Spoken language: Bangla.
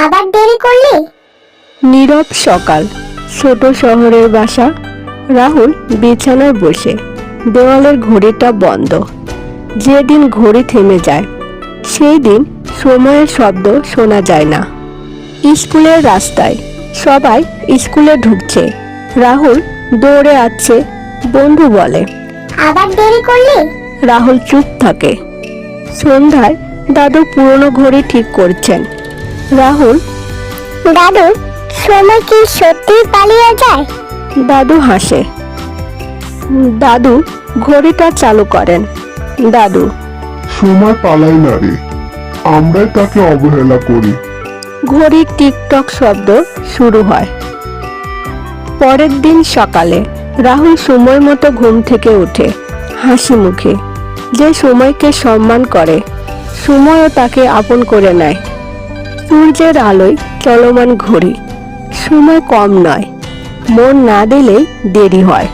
আবার দেরি করলি? নীরব সকাল, ছোট শহরের বাসা। রাহুল বিছানায় বসে, দেওয়ালের ঘড়িটা বন্ধ। যেদিন ঘড়ি থেমে যায় সেই দিন সময়ের শব্দ শোনা যায় না। স্কুলের রাস্তায় সবাই স্কুলে ঢুকছে, রাহুল দৌড়ে আসছে। বন্ধু বলে, আবার দেরি করলি? রাহুল চুপ থাকে। সন্ধ্যায় দাদু পুরনো ঘড়ি ঠিক করছেন। রাহুল, দাদু, সময় কি সত্যিই পালিয়ে যায়? দাদু হাসে। দাদু ঘড়িটা চালু করেন। দাদু, সময় পালায় না রে, আমরাই তাকে অবহেলা করি। ঘড়ির টিকটক শব্দ শুরু হয়। পরের দিন সকালে রাহুল সময় মতো ঘুম থেকে ওঠে, হাসি মুখে। যে সময়কে সম্মান করে, সময়ও তাকে আপন করে নেয়। সূর্যের আলোয় চলমান ঘড়ি। সময় কম নয়, মন না দিলেই দেরি হয়।